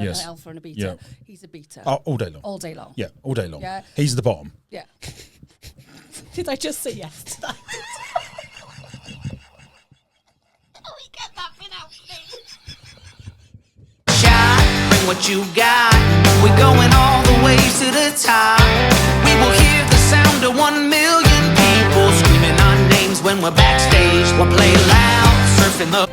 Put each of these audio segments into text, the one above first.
an Yes. alpha and a beta. Yeah. He's a beta. All day long. All day long. Yeah, all day long. Yeah. He's the bottom. Yeah. Did I just say yes to that? Can we get that bit out, please? Shot, bring what you got. We're going all the way to the top. We will hear the sound of 1 million people screaming our names when we're backstage. We'll play loud, surfing the...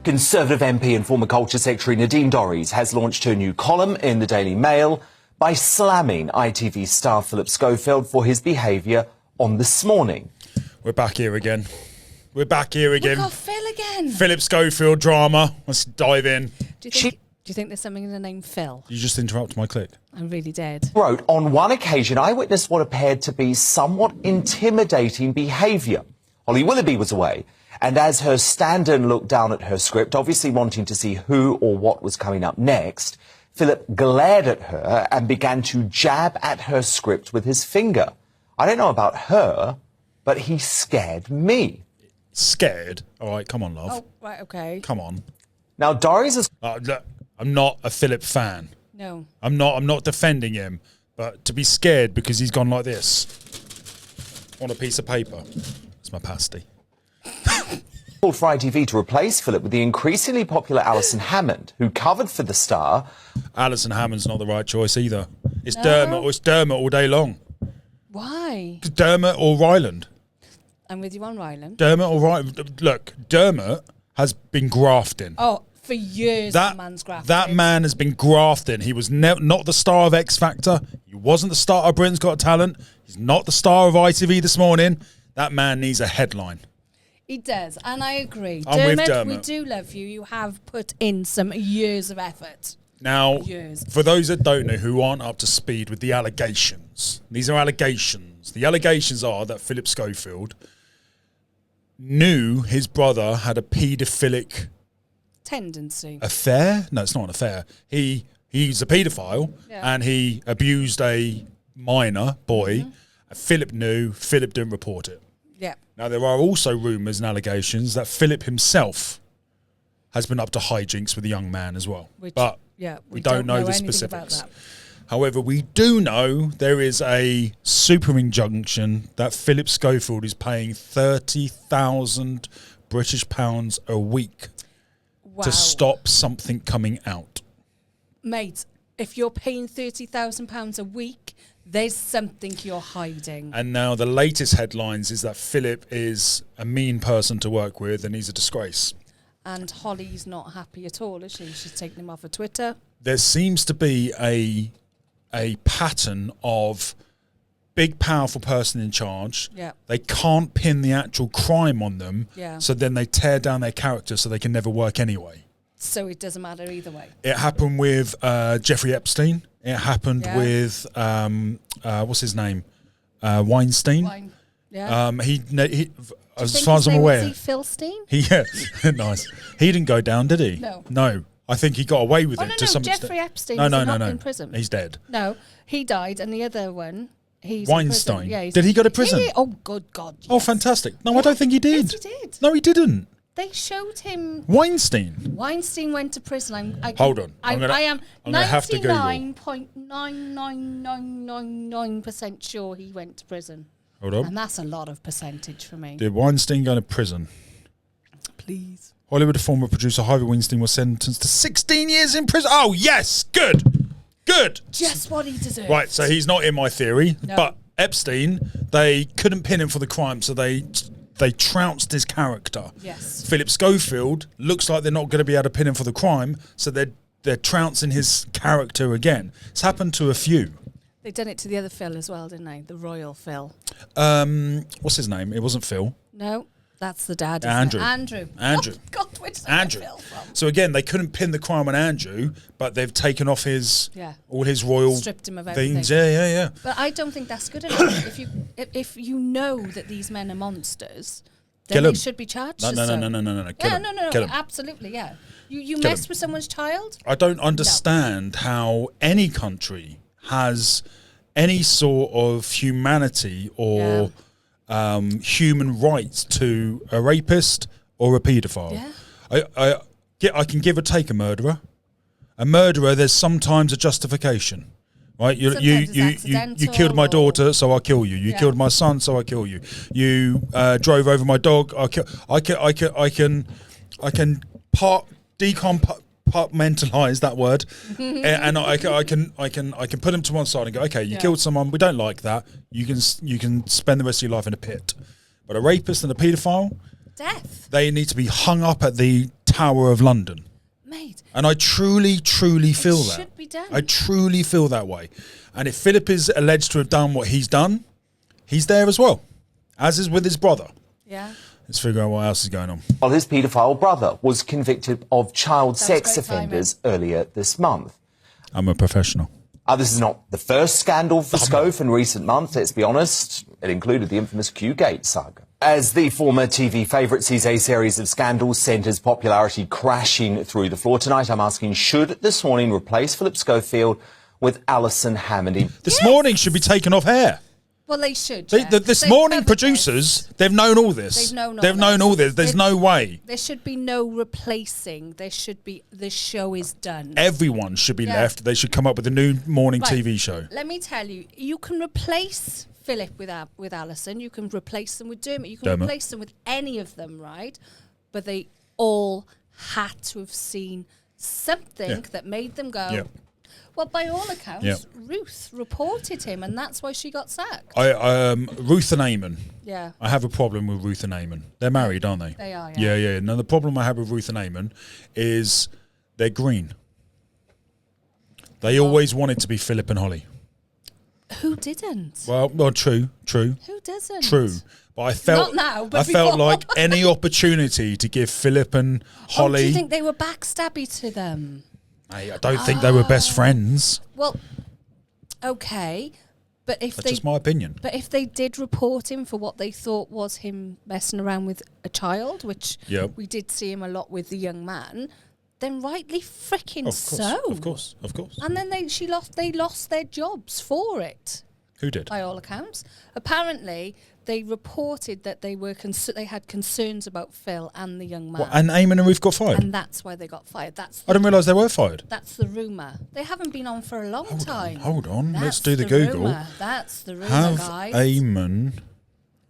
Conservative MP and former Culture Secretary Nadine Dorries has launched her new column in the Daily Mail by slamming ITV star Phillip Schofield for his behaviour on This Morning. We're back here again. We've got Phil again. Phillip Schofield drama. Let's dive in. Do you think there's something in the name Phil? You just interrupted my click. I really did. Wrote, on one occasion, I witnessed what appeared to be somewhat intimidating behaviour. Holly Willoughby was away, and as her stand-in looked down at her script, obviously wanting to see who or what was coming up next, Phillip glared at her and began to jab at her script with his finger. I don't know about her, but he scared me. Scared? All right, come on, love. Oh, right, okay. Come on. Now, Dorries is... Look, I'm not a Phillip fan. No. I'm not defending him, but to be scared because he's gone like this on a piece of paper. It's my pasty. called for ITV to replace Phillip with the increasingly popular Alison Hammond, who covered for The Star. Alison Hammond's not the right choice either. It's Dermot all day long. Why? Dermot or Ryland. I'm with you on Ryland. Dermot or Ryland. Look, Dermot has been grafting. Oh, for years that man's grafted. That man has been grafting. He was not the star of X Factor. He wasn't the star of Britain's Got Talent. He's not the star of ITV This Morning. That man needs a headline. He does, and I agree. I'm with Dermot. We do love you. You have put in some years of effort. Now, for those that don't know, who aren't up to speed with the allegations, these are allegations. The allegations are that Phillip Schofield knew his brother had a paedophilic tendency. Affair? No, it's not an affair. He's a paedophile, and he abused a minor boy. Mm-hmm. Phillip knew. Phillip didn't report it. Yeah. Now, there are also rumours and allegations that Phillip himself has been up to hijinks with a young man as well. But we don't know the specifics. However, we do know there is a super injunction that Phillip Schofield is paying 30,000 British pounds a week to stop something coming out. Mate, if you're paying £30,000 a week, there's something you're hiding. And now the latest headlines is that Phillip is a mean person to work with and he's a disgrace. And Holly's not happy at all, is she? She's taken him off of Twitter. There seems to be a pattern of big, powerful person in charge. Yeah. They can't pin the actual crime on them. Yeah. So then they tear down their character so they can never work anyway. So it doesn't matter either way. It happened with Jeffrey Epstein. It happened with, what's his name? Weinstein. He as far as I'm aware. Was he Phil Steen? Nice. He didn't go down, did he? No. I think he got away with it to some extent. Jeffrey Epstein is not in prison. He's dead. No, he died, and the other one, he's Weinstein. In prison. Yeah, did he go to prison? Oh, good God. Yes. Oh, fantastic. No, I don't think he did. Yes, he did. No, he didn't. They showed him. Weinstein went to prison. Hold on. I am have to Google. 99.99999% sure he went to prison. Hold on. And that's a lot of percentage for me. Did Weinstein go to prison? Please. Hollywood former producer Harvey Weinstein was sentenced to 16 years in prison. Oh, yes. Good. Just what he deserves. Right, so he's not in my theory. No. But Epstein, they couldn't pin him for the crime, so they trounced his character. Yes. Phillip Schofield looks like they're not going to be able to pin him for the crime, so they're trouncing his character again. It's happened to a few. They've done it to the other Phil as well, didn't they? The royal Phil. What's his name? It wasn't Phil. No, that's the dad. Andrew. Andrew. Oh, God, where's Andrew. Phil from? So again, they couldn't pin the crime on Andrew, but they've taken off all his royal stripped him of everything. things. Yeah. But I don't think that's good enough. if you know that these men are monsters, then they should be charged. No. No. Kill him. Absolutely, yeah. You mess with someone's child? I don't understand how any country has any sort of humanity or human rights to a rapist or a paedophile. Yeah. I can give or take a murderer, A murderer, there's sometimes a justification. Right, you killed my daughter, so I'll kill you. You killed my son, so I'll kill you. You drove over my dog. I can compartmentalize that word, and I can put them to one side and go, okay, you killed someone. We don't like that. You can spend the rest of your life in a pit. But a rapist and a paedophile, death. They need to be hung up at the Tower of London. Mate. And I truly feel that. It should be done. I truly feel that way. And if Phillip is alleged to have done what he's done, he's there as well, as is with his brother. Yeah. Let's figure out what else is going on. Well, his paedophile brother was convicted of child sex offenders earlier this month. I'm a professional. This is not the first scandal for Scove in recent months, let's be honest. It included the infamous Q-Gate saga. As the former TV favourite sees a series of scandals sent his popularity crashing through the floor, tonight I'm asking, should This Morning replace Phillip Schofield with Alison Hammondy? This Morning should be taken off air. Well, they should. This Morning producers, they've known all this. They've known all this. There's no way. There should be no replacing. There should be, the show is done. Everyone should be left. They should come up with a new morning TV show. Let me tell you, you can replace Phillip with Alison. You can replace them with Dermot. You can replace them with any of them, right? But they all had to have seen something that made them go... Yeah. Well, by all accounts, Ruth reported him, and that's why she got sacked. Ruth and Eamon. Yeah. I have a problem with Ruth and Eamon. They're married, aren't they? They are, yeah. Now, the problem I have with Ruth and Eamon is they're green. They always wanted to be Phillip and Holly. Who didn't? Well, true. Who doesn't? True. But I felt not now, but I felt like any opportunity to give Phillip and Holly... do you think they were backstabby to them? I don't think they were best friends. Well, okay, but if That's just my opinion. But if they did report him for what they thought was him messing around with a child, which we did see him a lot with the young man, then rightly freaking so. Of course. And then they lost their jobs for it. Who did? By all accounts, apparently they reported that they had concerns about Phil and the young man. What, and Eamon and Ruth got fired? And that's why they got fired. I didn't realise they were fired. That's the rumour. They haven't been on for a long time. Hold on. Let's do the Google. Rumour. That's the rumour, guys. Eamon...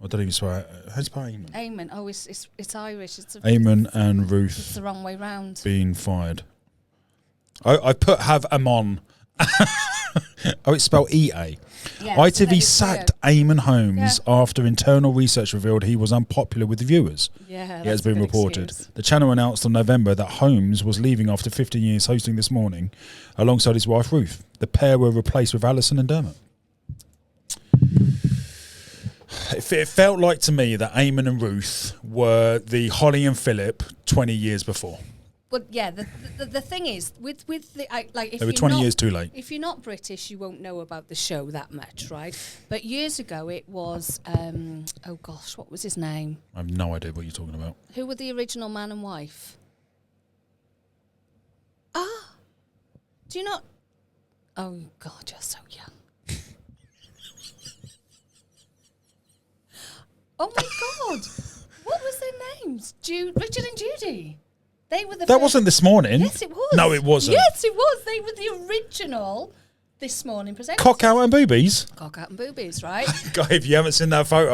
I don't even swear. How's it spelled Eamon? Eamon. Oh, it's Irish. Eamon and Ruth. It's the wrong way round. Being fired. I put have Amon. Oh, it's spelled EA. Yeah, ITV sacked Eamon Holmes after internal research revealed he was unpopular with the viewers. Yeah, it has been reported. Excuse. The channel announced on November that Holmes was leaving after 15 years hosting This Morning alongside his wife Ruth. The pair were replaced with Alison and Dermot. It felt like to me that Eamon and Ruth were the Holly and Phillip 20 years before. Well, yeah, the thing is, with the if they were 20 years too late. If you're not British, you won't know about the show that much, right? But years ago, it was oh gosh, what was his name? I have no idea what you're talking about. Who were the original man and wife? Do you not? Oh God, you're so young. Oh my God, what was their names? Richard and Judy. They were that wasn't This Morning. Yes, it was. No, it wasn't. Yes, it was. They were the original This Morning presenters. Cock out and boobies. Cock out and boobies, right? God, if you haven't seen that photo,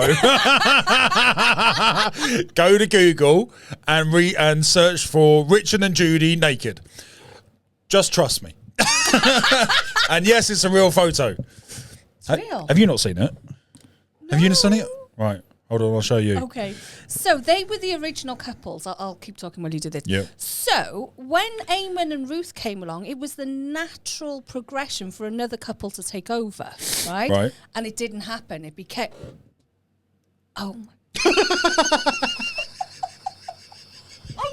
go to Google and search for Richard and Judy naked. Just trust me. And yes, it's a real photo. It's real. Have you not seen it? No. Have you not seen it? Right. Hold on, I'll show you. Okay. So they were the original couples. I'll keep talking while you do this. Yep. So when Eamon and Ruth came along, it was the natural progression for another couple to take over, right? Right. And it didn't happen. It became... Oh, my... I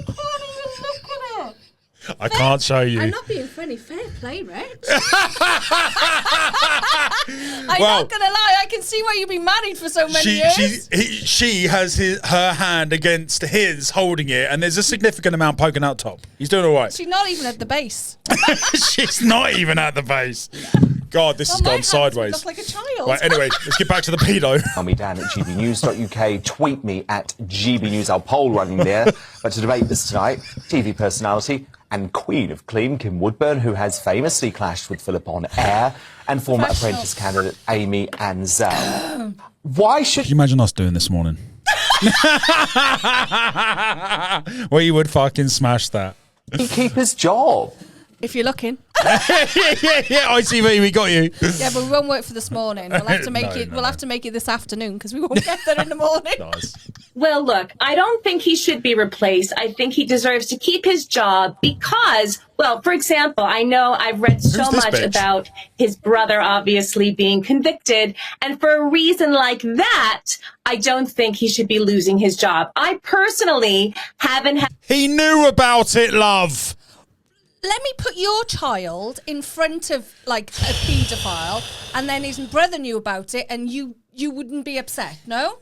can't even look at it. I can't show you. I'm not being funny. Fair play, Rich. I'm not going to lie. I can see why you've been married for so many years. She has her hand against his holding it, and there's a significant amount poking out top. He's doing all right. She's not even at the base. She's not even at the base. God, this has gone sideways. Look like a child. Right, anyway, let's get back to the pedo. Tell me, Dan, at gbnews.uk. Tweet me at gbnews. Our poll running there. But to debate this tonight, TV personality and queen of clean, Kim Woodburn, who has famously clashed with Phillip on air, and former Apprentice candidate Amy Ansell. Why should... Can you imagine us doing this morning? Well, you would fucking smash that. He keep his job. If you're looking. yeah, ITV, we got you. Yeah, but we won't work for this morning. We'll have to make We'll have to make it this afternoon because we won't get there in the morning. Nice. Well, look, I don't think he should be replaced. I think he deserves to keep his job because, well, for example, I know I've read so much about his brother obviously being convicted. And for a reason like that, I don't think he should be losing his job. I personally haven't had... He knew about it, love. Let me put your child in front of like a paedophile, and then his brother knew about it, and you wouldn't be upset, no?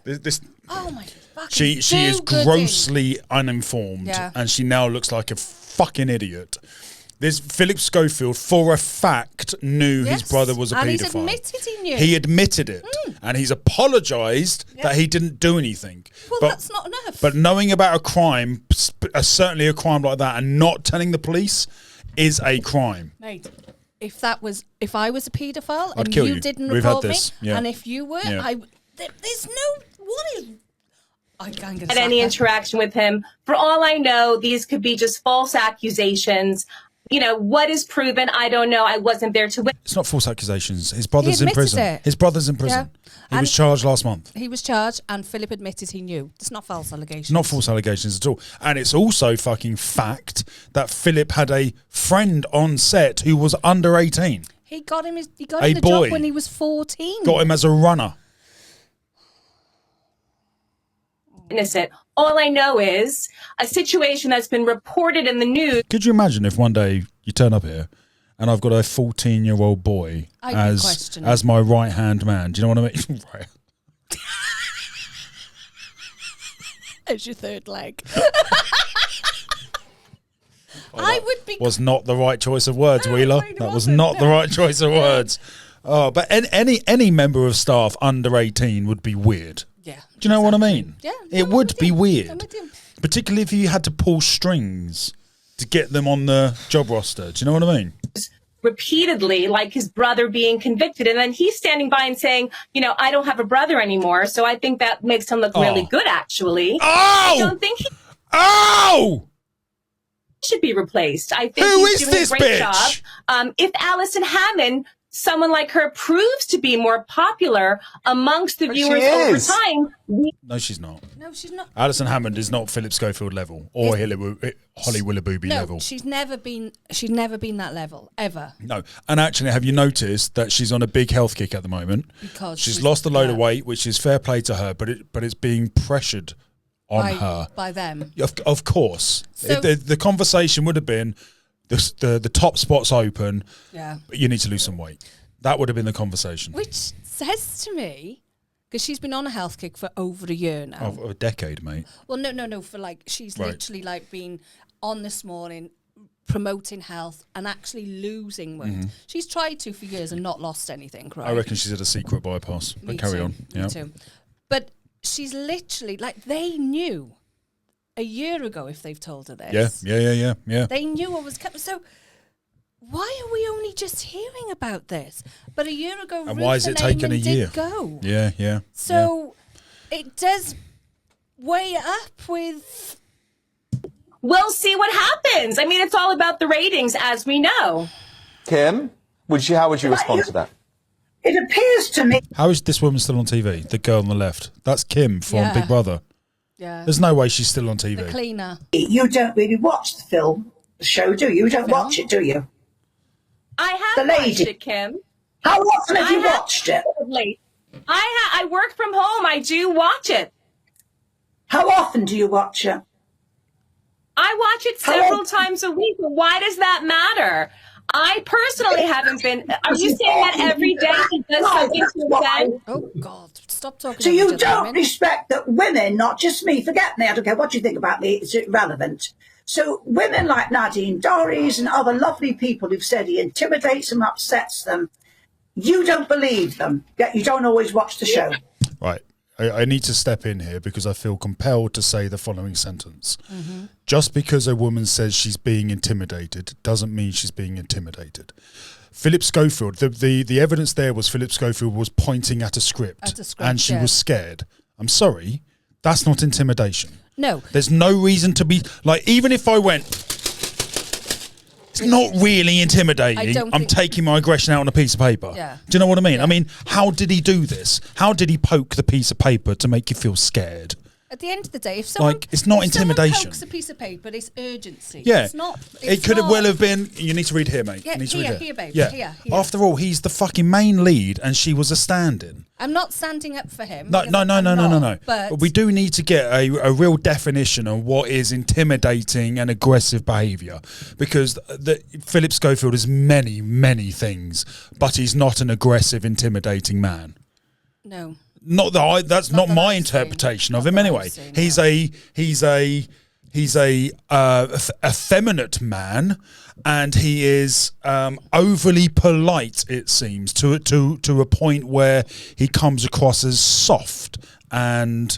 Oh my fucking she is grossly uninformed, and she now looks like a fucking idiot. This Phillip Schofield, for a fact, knew his brother was a paedophile. And he's admitted he knew. He admitted it, and he's apologised that he didn't do anything. Well, that's not enough. But knowing about a crime, certainly a crime like that, and not telling the police is a crime. Mate, if I was a paedophile I'd and kill you didn't We've report had this. me, and if you were, there's no... What is... I can't get any interaction with him. For all I know, these could be just false accusations. You know, what is proven, I don't know. I wasn't there to witness. It's not false accusations. His brother's in prison. His brother's in prison. Yeah. He was charged last month. He was charged, and Phillip admitted he knew. It's not false allegations. Not false allegations at all. And it's also fucking fact that Phillip had a friend on set who was under 18. He got him the job when he was 14. Got him as a runner. Innocent. All I know is a situation that's been reported in the news. Could you imagine if one day you turn up here and I've got a 14-year-old boy as my right-hand man? Do you know what I mean? Right. As your third leg. I would be... Was not the right choice of words, Wheeler. That was not the right choice of words. Oh, but any member of staff under 18 would be weird. Yeah. Do you know what I mean? Yeah. It would be weird. Particularly if you had to pull strings to get them on the job roster. Do you know what I mean? Repeatedly, like his brother being convicted, and then he's standing by and saying, you know, I don't have a brother anymore, so I think that makes him look really good, actually. I don't think he should be replaced. I think he's doing a great job. If Alison Hammond, someone like her, proves to be more popular amongst the viewers over time. No, she's not. No, she's not. Alison Hammond is not Phillip Schofield level or Holly Willoughby level. She's never been that level ever. No, and actually, have you noticed that she's on a big health kick at the moment? Because she's lost a load of weight, which is fair play to her, but it's being pressured on her by them. Of course, so, the conversation would have been the top spot's open. Yeah, but you need to lose some weight. That would have been the conversation. Which says to me, because she's been on a health kick for over a year now. A decade, mate. Well, no. For like, she's literally like been on this morning promoting health and actually losing weight. Mm-hmm. She's tried to for years and not lost anything, right? I reckon she's had a secret bypass. But carry on. Me too. But she's literally, like, they knew a year ago if they've told her this. Yeah. They knew what was coming. So why are we only just hearing about this? But a year ago, and Ruth why is it taking a year? Go. Yeah. So it does weigh up with... We'll see what happens. I mean, it's all about the ratings, as we know. Kim, how would you respond to that? It appears to me... How is this woman still on TV? The girl on the left. That's Kim from Big Brother. Yeah. There's no way she's still on TV. The cleaner. You don't really watch the show, do you? You don't watch it, do you? I have watched it, Kim. How often have you watched it? I work from home. I do watch it. How often do you watch it? I watch it several times a week. But why does that matter? I personally haven't been... Are you saying that every day he does something to offend? Oh, God. Stop talking. So you don't respect that women, not just me, forget me, I don't care what you think about me, it's irrelevant. So women like Nadine Dorries and other lovely people who've said he intimidates them, upsets them, you don't believe them, yet you don't always watch the show. Right. I need to step in here because I feel compelled to say the following sentence. Mm-hmm. Just because a woman says she's being intimidated doesn't mean she's being intimidated. Phillip Schofield, the evidence there was Phillip Schofield was pointing at a script and she was scared. I'm sorry, that's not intimidation. No. There's no reason to be, like, even if I went, it's not really intimidating. I'm taking my aggression out on a piece of paper. Yeah. Do you know what I mean? Yeah. I mean, how did he do this? How did he poke the piece of paper to make you feel scared? At the end of the day, if someone it's not intimidation. Someone pokes a piece of paper, it's urgency. Yeah, it's not. It could have well have been. You need to read here, mate. Yeah, you need to read here, babe. Yeah. Here. After all, he's the fucking main lead, and she was a stand-in. I'm not standing up for him. No. But we do need to get a real definition of what is intimidating and aggressive behaviour, because Phillip Schofield is many, many things, but he's not an aggressive, intimidating man. No. Not that that's not my interpretation of him anyway. He's a effeminate man, and he is overly polite, it seems, to a point where he comes across as soft and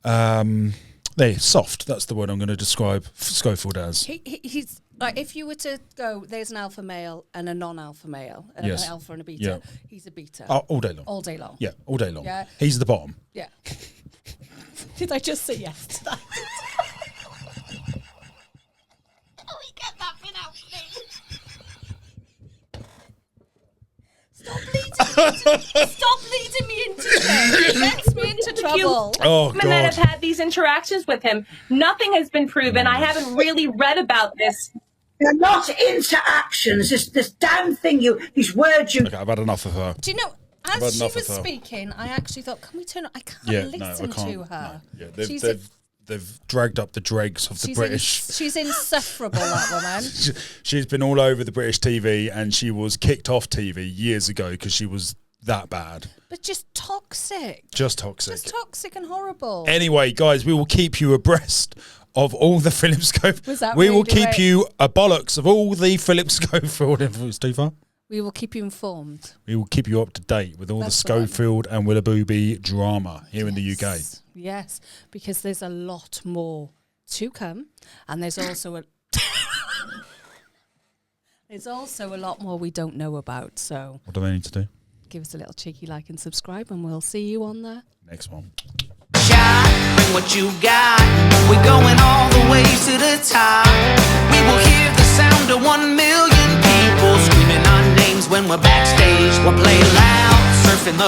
soft. That's the word I'm going to describe Schofield as. He's like, if you were to go, there's an alpha male and a non-alpha male, and an alpha and a beta. Yeah. He's a beta. All day long. All day long. Yeah, all day long. Yeah. He's the bottom. Yeah. Did I just say yes to that? Can we get that bit out, please? Stop leading me into it. It gets me into trouble. Oh, God. That have had these interactions with him. Nothing has been proven. I haven't really read about this. They're not interactions. This damn thing, these words you... Okay, I've had enough of her. Do you know, as she was speaking, I actually thought, can we turn on? I can't listen to her. No. Yeah, they've dragged up the dregs of the British. She's insufferable, that woman. She's been all over the British TV, and she was kicked off TV years ago because she was that bad. But just toxic. Just toxic. Just toxic and horrible. Anyway, guys, we will keep you abreast of all the Phillip Schofield. We will keep you a bollocks of all the Phillip Schofield influence. Too far? We will keep you informed. We will keep you up to date with all the Schofield and Willoughby drama here in the UK. Yes, because there's a lot more to come, and there's also a lot more we don't know about. So what do they need to do? Give us a little cheeky like and subscribe, and we'll see you on the next one. Bring what you got. We're going all the way to the top. We will hear the sound of 1 million people screaming our names when we're backstage. We'll play loud, surfing the